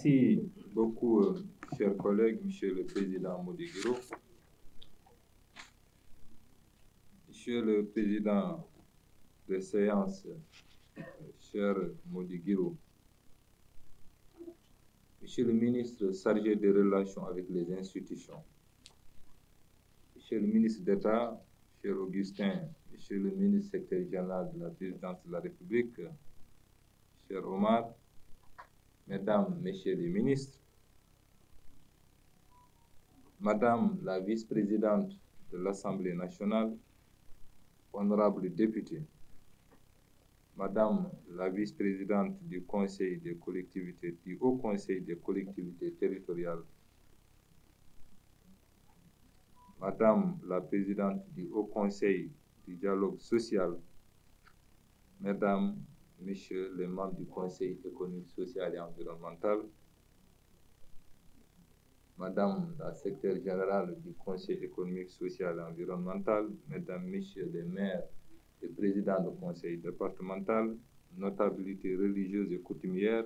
Merci beaucoup, chers collègues, Monsieur le Président Mody Guiro. Monsieur le Président de séance, cher Mody Guiro. Monsieur le ministre chargé des relations avec les institutions. Monsieur le ministre d'État, cher Augustin, Monsieur le ministre secrétaire général de la présidence de la République, cher Omar, Mesdames, Messieurs les ministres, Madame la vice-présidente de l'Assemblée nationale, honorables députés, Madame la vice-présidente du Conseil des collectivités, du Haut Conseil des collectivités territoriales, Madame la présidente du Haut Conseil du dialogue social, Mesdames, Messieurs les membres du Conseil économique, social et environnemental, Madame la secrétaire générale du Conseil économique, social et environnemental, Mesdames, Messieurs les maires et présidents du Conseil départemental, notabilités religieuses et coutumières,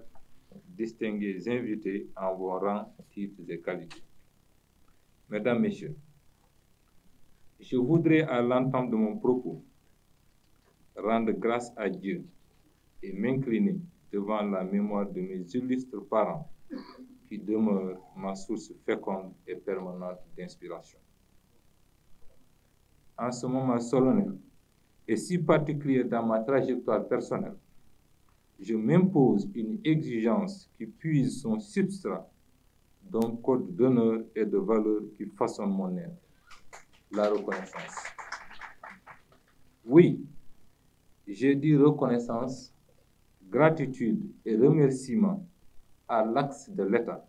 distingués invités en vos rangs, titres et qualités. Mesdames, Messieurs, je voudrais à l'entame de mon propos rendre grâce à Dieu et m'incliner devant la mémoire de mes illustres parents qui demeurent ma source féconde et permanente d'inspiration. En ce moment solennel et si particulier dans ma trajectoire personnelle, je m'impose une exigence qui puise son substrat d'un code d'honneur et de valeur qui façonne mon être, la reconnaissance. Oui, j'ai dit reconnaissance, gratitude et remerciement à l'axe de l'État,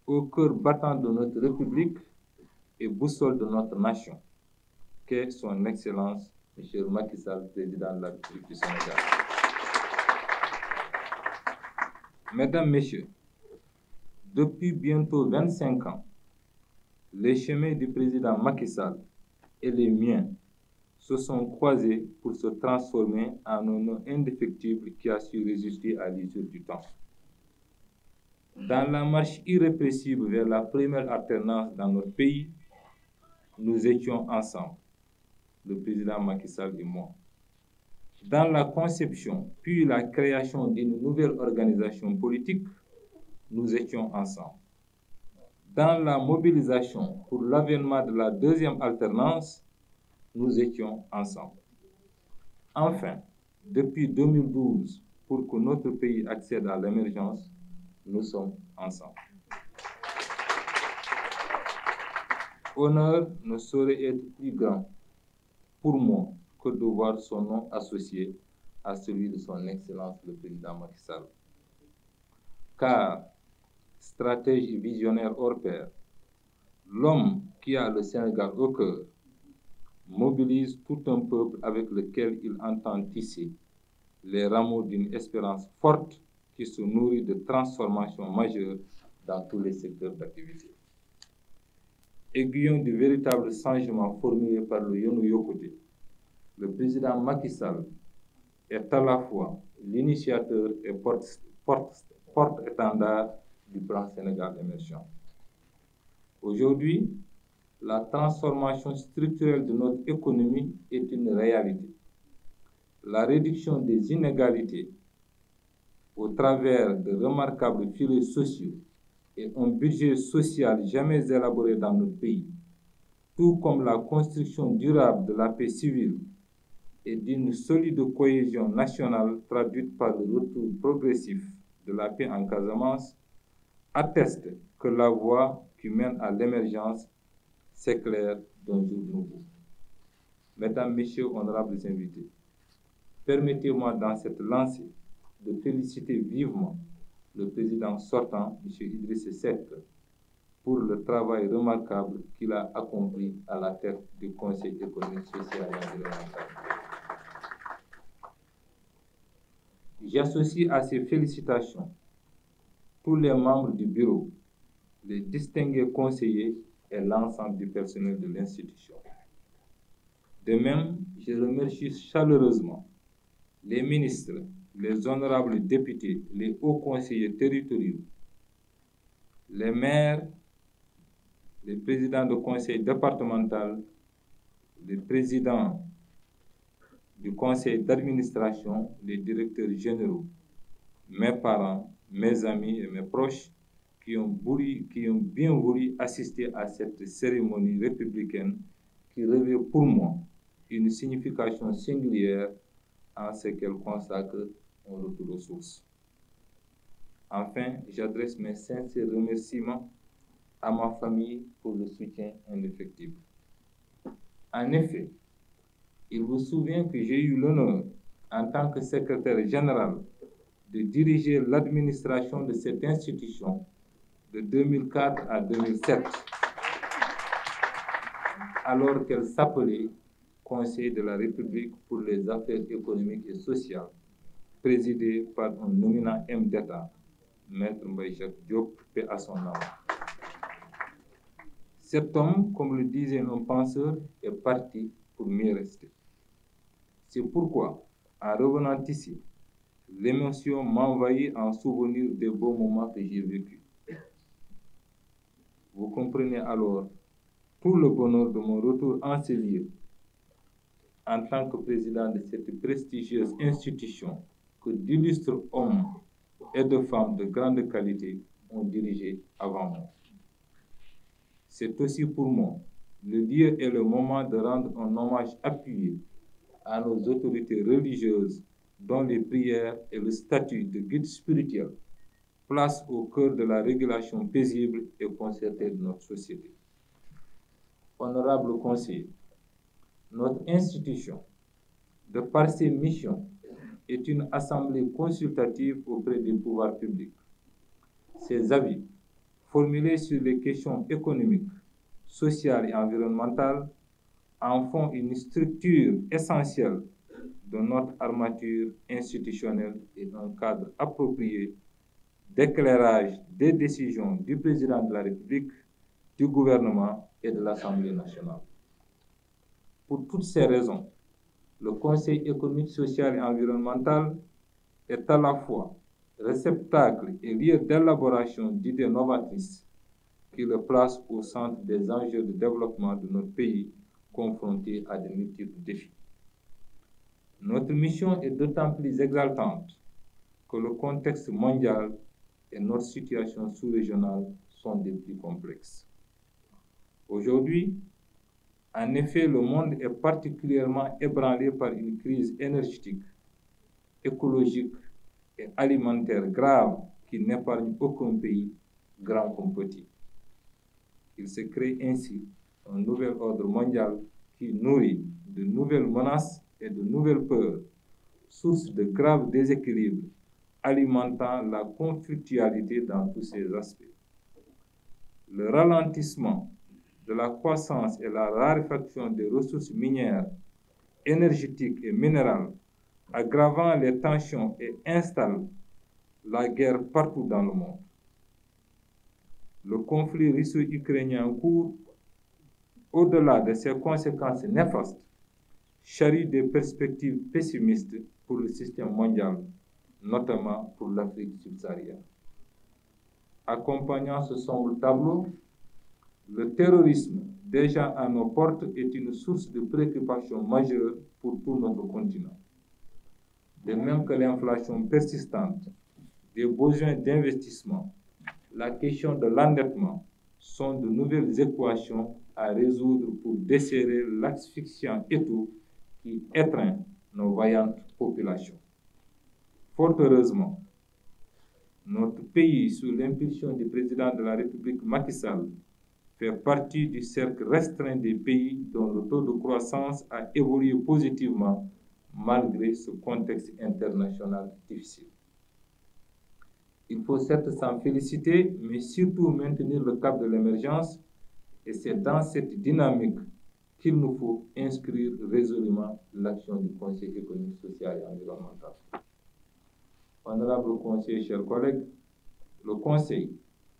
au cœur battant de notre République et boussole de notre nation, qu'est son Excellence, M. Macky Sall, Président de la République du Sénégal. Mesdames, Messieurs, depuis bientôt 25 ans, les chemins du Président Macky Sall et les miens se sont croisés pour se transformer en un nom indéfectible qui a su résister à l'usure du temps. Dans la marche irrépressible vers la première alternance dans notre pays, nous étions ensemble, le président Macky Sall et moi. Dans la conception puis la création d'une nouvelle organisation politique, nous étions ensemble. Dans la mobilisation pour l'avènement de la deuxième alternance, nous étions ensemble. Enfin, depuis 2012, pour que notre pays accède à l'émergence, nous sommes ensemble. Honneur ne saurait être plus grand pour moi que de voir son nom associé à celui de son Excellence le Président Macky Sall. Car, stratège et visionnaire hors pair, l'homme qui a le Sénégal au cœur mobilise tout un peuple avec lequel il entend tisser les rameaux d'une espérance forte qui se nourrit de transformations majeures dans tous les secteurs d'activité. Aiguillon du véritable changement formulé par le Yonou Yokouté, le président Macky Sall est à la fois l'initiateur et porte-étendard du plan Sénégal émergent. Aujourd'hui, la transformation structurelle de notre économie est une réalité. La réduction des inégalités au travers de remarquables filets sociaux et un budget social jamais élaboré dans notre pays, tout comme la construction durable de la paix civile et d'une solide cohésion nationale traduite par le retour progressif de la paix en Casamance, atteste que la voie qui mène à l'émergence s'éclaire d'un jour nouveau. Mesdames, Messieurs, honorables invités, permettez-moi dans cette lancée de féliciter vivement le président sortant, M. Idriss Seck, pour le travail remarquable qu'il a accompli à la tête du Conseil économique, social et environnemental. J'associe à ces félicitations tous les membres du bureau, les distingués conseillers et l'ensemble du personnel de l'institution. De même, je remercie chaleureusement les ministres, les honorables députés, les hauts conseillers territoriaux, les maires, les présidents de conseil départemental, les présidents du conseil d'administration, les directeurs généraux, mes parents, mes amis et mes proches qui ont bien voulu assister à cette cérémonie républicaine qui revêt pour moi une signification singulière en ce qu'elle consacre un retour aux sources. Enfin, j'adresse mes sincères remerciements à ma famille pour le soutien indéfectible. En effet, il vous souvient que j'ai eu l'honneur, en tant que secrétaire général, de diriger l'administration de cette institution de 2004 à 2007, alors qu'elle s'appelait Conseil de la République pour les affaires économiques et sociales, présidé par un nominat M d'État, Maître Mbaye Diop, paix à son âme. Cet homme, comme le disait un penseur, est parti pour mieux rester. C'est pourquoi, en revenant ici, l'émotion m'envahit en souvenir des beaux moments que j'ai vécus. Vous comprenez alors tout le bonheur de mon retour en ces lieux en tant que président de cette prestigieuse institution que d'illustres hommes et de femmes de grande qualité ont dirigé avant moi. C'est aussi pour moi le lieu et le moment de rendre un hommage appuyé à nos autorités religieuses dont les prières et le statut de guide spirituel placent au cœur de la régulation paisible et concertée de notre société. Honorable conseiller, notre institution, de par ses missions, est une assemblée consultative auprès des pouvoirs publics. Ses avis, formulés sur les questions économiques, sociales et environnementales, en font une structure essentielle de notre armature institutionnelle et un cadre approprié d'éclairage des décisions du président de la République, du gouvernement et de l'Assemblée nationale. Pour toutes ces raisons, le Conseil économique, social et environnemental est à la fois réceptacle et lieu d'élaboration d'idées novatrices qui le placent au centre des enjeux de développement de notre pays confronté à de multiples défis. Notre mission est d'autant plus exaltante que le contexte mondial et notre situation sous-régionale sont des plus complexes. Aujourd'hui, en effet, le monde est particulièrement ébranlé par une crise énergétique, écologique et alimentaire grave qui n'épargne aucun pays, grand comme petit. Il se crée ainsi un nouvel ordre mondial qui nourrit de nouvelles menaces et de nouvelles peurs, source de graves déséquilibres, alimentant la conflictualité dans tous ses aspects. Le ralentissement de la croissance et la raréfaction des ressources minières, énergétiques et minérales, aggravant les tensions et installe la guerre partout dans le monde. Le conflit russo-ukrainien en cours, au-delà de ses conséquences néfastes, charrie des perspectives pessimistes pour le système mondial, notamment pour l'Afrique subsaharienne. Accompagnant ce sombre tableau, le terrorisme, déjà à nos portes, est une source de préoccupation majeure pour tout notre continent. De même que l'inflation persistante, des besoins d'investissement, la question de l'endettement sont de nouvelles équations à résoudre pour desserrer l'asphyxiant étau qui étreint nos vaillantes populations. Fort heureusement, notre pays, sous l'impulsion du président de la République Macky Sall, fait partie du cercle restreint des pays dont le taux de croissance a évolué positivement malgré ce contexte international difficile. Il faut certes s'en féliciter, mais surtout maintenir le cap de l'émergence, et c'est dans cette dynamique qu'il nous faut inscrire résolument l'action du Conseil économique, social et environnemental. Honorable Conseil, chers collègues, le Conseil,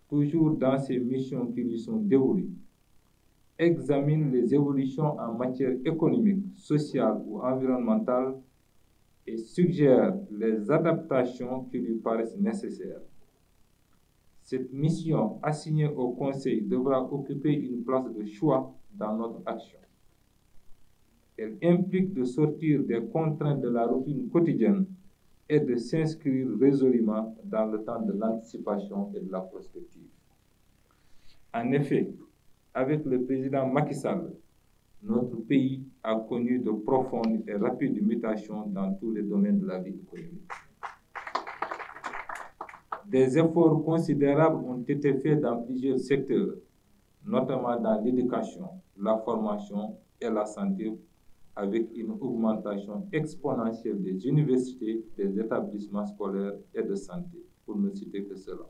toujours dans ses missions qui lui sont dévolues, examine les évolutions en matière économique, sociale ou environnementale et suggère les adaptations qui lui paraissent nécessaires. Cette mission assignée au Conseil devra occuper une place de choix dans notre action. Elle implique de sortir des contraintes de la routine quotidienne et de s'inscrire résolument dans le temps de l'anticipation et de la prospective. En effet, avec le président Macky Sall, notre pays a connu de profondes et rapides mutations dans tous les domaines de la vie économique. Des efforts considérables ont été faits dans plusieurs secteurs, notamment dans l'éducation, la formation et la santé, avec une augmentation exponentielle des universités, des établissements scolaires et de santé, pour ne citer que cela.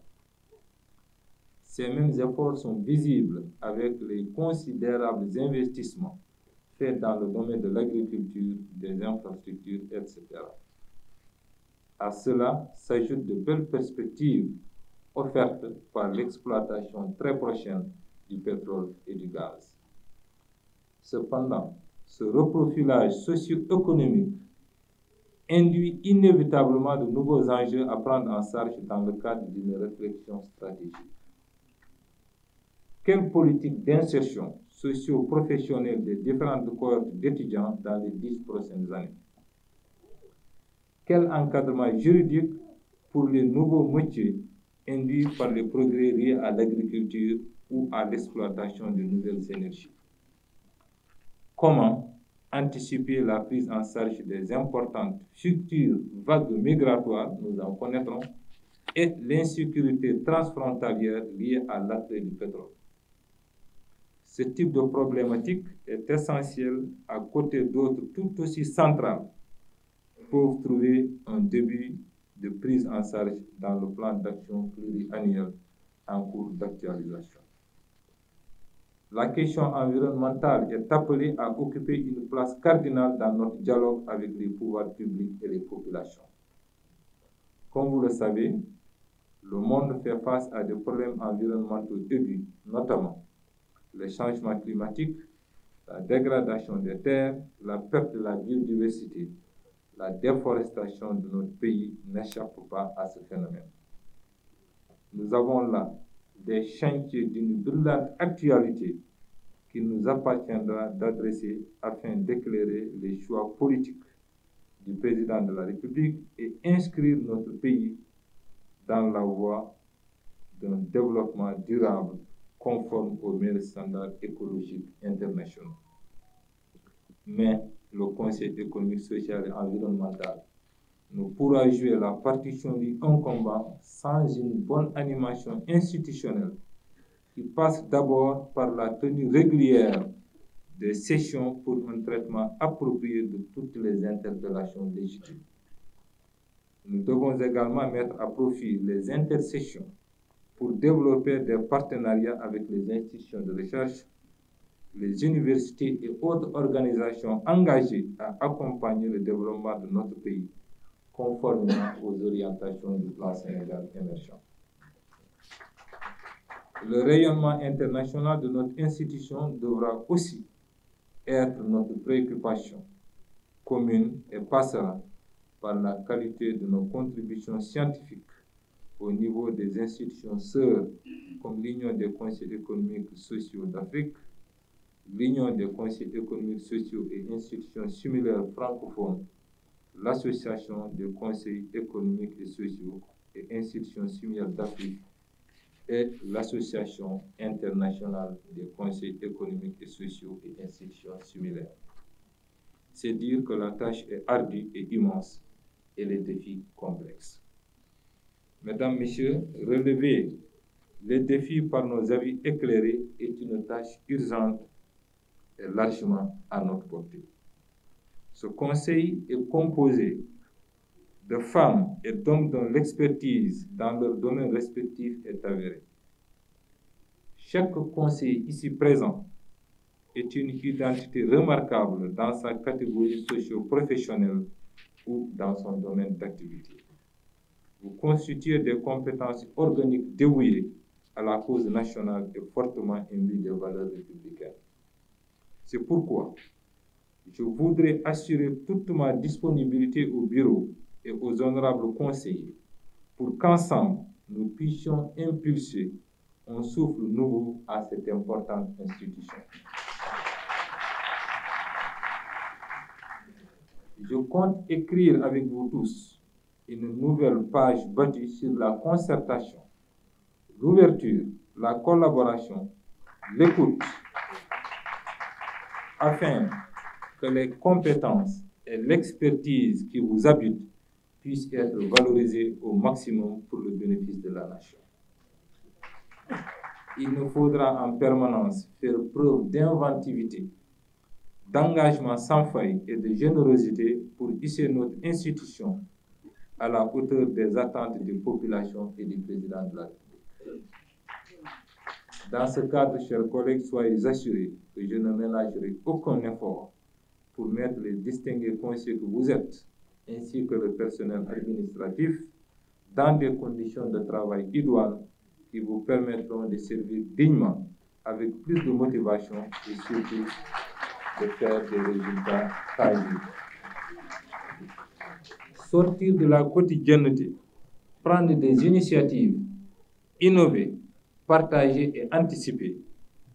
Ces mêmes efforts sont visibles avec les considérables investissements faits dans le domaine de l'agriculture, des infrastructures, etc. À cela s'ajoutent de belles perspectives offertes par l'exploitation très prochaine du pétrole et du gaz. Cependant, ce reprofilage socio-économique induit inévitablement de nouveaux enjeux à prendre en charge dans le cadre d'une réflexion stratégique. Quelle politique d'insertion socio-professionnelle des différentes cohortes d'étudiants dans les 10 prochaines années? Quel encadrement juridique pour les nouveaux métiers induits par les progrès liés à l'agriculture ou à l'exploitation de nouvelles énergies? Comment anticiper la prise en charge des importantes futures vagues migratoires, nous en connaîtrons, et l'insécurité transfrontalière liée à l'attrait du pétrole? Ce type de problématique est essentiel à côté d'autres tout aussi centrales pour trouver un début de prise en charge dans le plan d'action pluriannuel en cours d'actualisation. La question environnementale est appelée à occuper une place cardinale dans notre dialogue avec les pouvoirs publics et les populations. Comme vous le savez, le monde fait face à des problèmes environnementaux aigus, notamment les changements climatiques, la dégradation des terres, la perte de la biodiversité. La déforestation de notre pays n'échappe pas à ce phénomène. Nous avons là des chantiers d'une brûlante actualité qu'il nous appartiendra d'adresser afin d'éclairer les choix politiques du président de la République et inscrire notre pays dans la voie d'un développement durable conforme aux meilleurs standards écologiques internationaux. Mais le Conseil économique, social et environnemental ne pourra jouer la partition lui incombant sans une bonne animation institutionnelle qui passe d'abord par la tenue régulière des sessions pour un traitement approprié de toutes les interpellations légitimes. Nous devons également mettre à profit les intersessions pour développer des partenariats avec les institutions de recherche, les universités et autres organisations engagées à accompagner le développement de notre pays, conformément aux orientations du plan Sénégal émergent. Le rayonnement international de notre institution devra aussi être notre préoccupation commune et passera par la qualité de nos contributions scientifiques au niveau des institutions sœurs comme l'Union des conseils économiques et sociaux d'Afrique, l'Union des conseils économiques, sociaux et institutions similaires francophones, l'Association des conseils économiques et sociaux et institutions similaires d'Afrique et l'Association internationale des conseils économiques et sociaux et institutions similaires. C'est dire que la tâche est ardue et immense et les défis complexes. Mesdames, Messieurs, relever les défis par nos avis éclairés est une tâche urgente et largement à notre portée. Ce conseil est composé de femmes et d'hommes dont l'expertise dans leur domaine respectif est avérée. Chaque conseiller ici présent est une identité remarquable dans sa catégorie socio-professionnelle ou dans son domaine d'activité. Vous constituez des compétences organiques dévouées à la cause nationale et fortement imbues des valeurs républicaines. C'est pourquoi je voudrais assurer toute ma disponibilité au bureau et aux honorables conseillers pour qu'ensemble, nous puissions impulser un souffle nouveau à cette importante institution. Je compte écrire avec vous tous une nouvelle page bâtie sur la concertation, l'ouverture, la collaboration, l'écoute, afin que les compétences et l'expertise qui vous habitent puissent être valorisées au maximum pour le bénéfice de la nation. Il nous faudra en permanence faire preuve d'inventivité, d'engagement sans faille et de générosité pour hisser notre institution à la hauteur des attentes des populations et du président de la République. Dans ce cadre, chers collègues, soyez assurés que je ne ménagerai aucun effort pour mettre les distingués conseillers que vous êtes, ainsi que le personnel administratif, dans des conditions de travail idoines qui vous permettront de servir dignement, avec plus de motivation et surtout de faire des résultats tangibles. Sortir de la quotidienneté, prendre des initiatives, innover, partager et anticiper,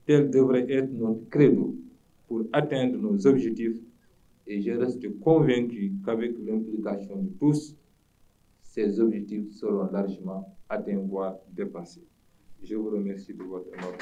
tel devrait être notre credo pour atteindre nos objectifs, et je reste convaincu qu'avec l'implication de tous, ces objectifs seront largement atteints, voire dépassés. Je vous remercie de votre attention.